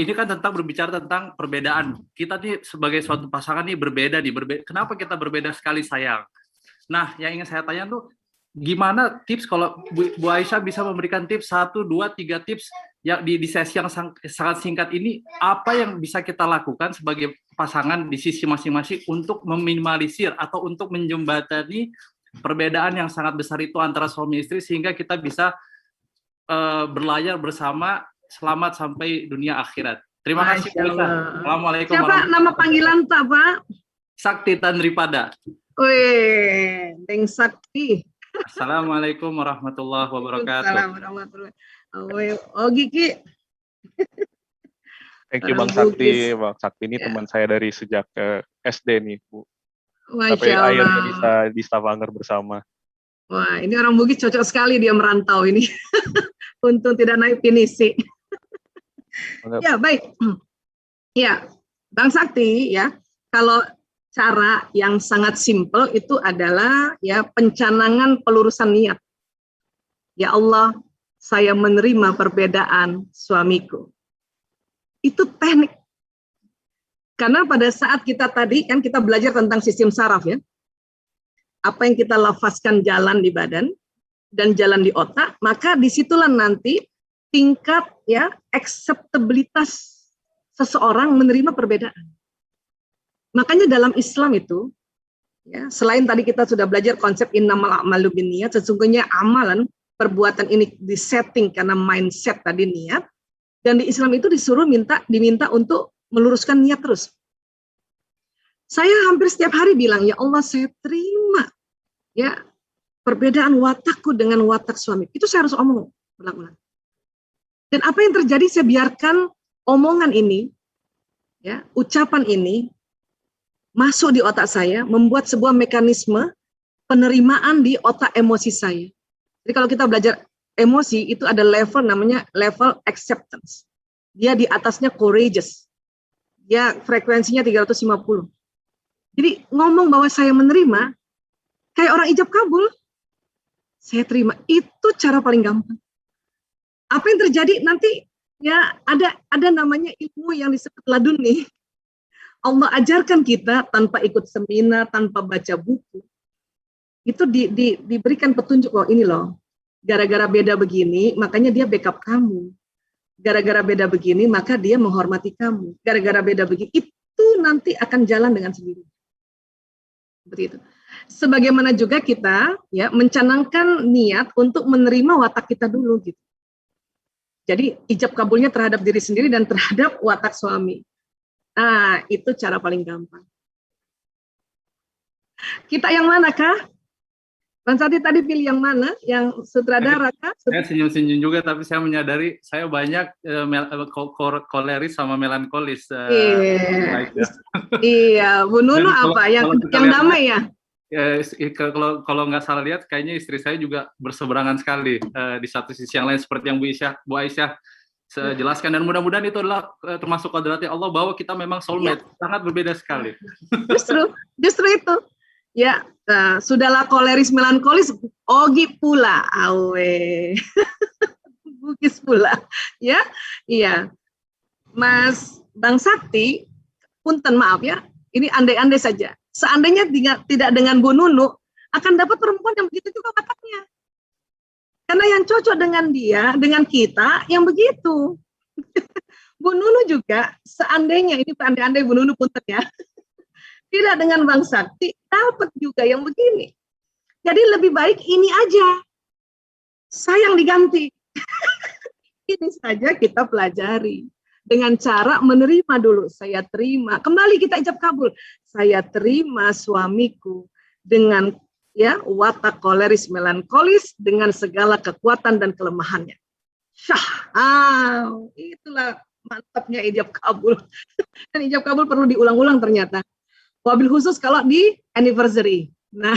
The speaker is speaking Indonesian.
Ini kan tentang berbicara tentang perbedaan. Kita nih sebagai suatu pasangan nih berbeda nih. Kenapa kita berbeda sekali sayang? Nah, yang ingin saya tanya tuh, gimana tips kalau Bu Aisyah bisa memberikan tips 1, 2, 3 tips yang di sesi yang sangat singkat ini, apa yang bisa kita lakukan sebagai pasangan di sisi masing-masing untuk meminimalisir atau untuk menjembatani perbedaan yang sangat besar itu antara suami istri sehingga kita bisa berlayar bersama selamat sampai dunia akhirat. Terima kasih Bu Aisyah. Assalamualaikum. Siapa nama panggilan Pak? Sakti Tanripada. Wih, Deng Sakti. Assalamualaikum warahmatullahi wabarakatuh. Assalamualaikum warahmatullahi wabarakatuh. Oh Gigi. Thank you Bang Sakti. Bang Sakti ini teman saya dari sejak SD nih Bu. Sampai akhirnya bisa di Stavanger bersama. Wah, ini orang Bugis cocok sekali dia merantau ini. Untung tidak naik pinisi. Ya, baik. Ya, Bang Sakti ya, kalau cara yang sangat simpel itu adalah ya pencanangan pelurusan niat. Ya Allah, saya menerima perbedaan suamiku. Itu teknik. Karena pada saat kita tadi kan kita belajar tentang sistem saraf ya. Apa yang kita lafazkan jalan di badan dan jalan di otak, maka disitulah nanti tingkat ya akseptabilitas seseorang menerima perbedaan. Makanya dalam Islam itu ya, selain tadi kita sudah belajar konsep innamal a'malu binniyat, sesungguhnya amalan perbuatan ini disetting karena mindset tadi niat, dan di Islam itu diminta untuk meluruskan niat terus. Saya hampir setiap hari bilang, ya Allah saya terima ya perbedaan watakku dengan watak suami. Itu saya harus omong ulang-ulang. Dan apa yang terjadi saya biarkan omongan ini, ya ucapan ini masuk di otak saya, membuat sebuah mekanisme penerimaan di otak emosi saya. Jadi kalau kita belajar emosi itu ada level namanya level acceptance. Dia di atasnya courageous. Dia frekuensinya 350. Jadi ngomong bahwa saya menerima kayak orang ijab kabul. Saya terima. Itu cara paling gampang. Apa yang terjadi nanti ya ada namanya ilmu yang disebut laduni. Allah ajarkan kita tanpa ikut seminar, tanpa baca buku. Itu diberikan petunjuk, oh ini loh, gara-gara beda begini, makanya dia backup kamu. Gara-gara beda begini, maka dia menghormati kamu. Gara-gara beda begini, itu nanti akan jalan dengan sendiri. Seperti itu. Sebagaimana juga kita ya mencanangkan niat untuk menerima watak kita dulu gitu. Jadi ijab kabulnya terhadap diri sendiri dan terhadap watak suami. Nah, itu cara paling gampang. Kita yang mana kah? Bang Sati tadi pilih yang mana? Yang sutradara kah? Saya senyum-senyum juga, tapi saya menyadari saya banyak koleris sama melankolis. Iya, Bu Nunu apa? Yang damai ya? Kalau nggak salah lihat, kayaknya istri saya juga berseberangan sekali di satu sisi yang lain seperti yang Bu Aisyah jelaskan, dan mudah-mudahan itu adalah termasuk kodratnya Allah bahwa kita memang soulmate, sangat berbeda sekali. Justru itu. Ya, sudahlah koleris melankolis, Ogi pula, awe, Bugis pula, ya, iya, Mas Bang Sakti, punten maaf ya, ini andai-andai saja. Seandainya tidak dengan Bu Nunu, akan dapat perempuan yang begitu juga wataknya. Karena yang cocok dengan dia, dengan kita, yang begitu. Bu Nunu juga, seandainya, ini andai-andai Bu Nunu punten ya, tidak dengan Bang Sakti, dapat juga yang begini. Jadi lebih baik ini aja. Sayang diganti. Ini saja kita pelajari. Dengan cara menerima dulu. Saya terima. Kembali kita ijab kabul. Saya terima suamiku dengan ya watak koleris melankolis dengan segala kekuatan dan kelemahannya. Itulah mantapnya ijab kabul. Dan ijab kabul perlu diulang-ulang ternyata. Wabil khusus kalau di anniversary. Nah,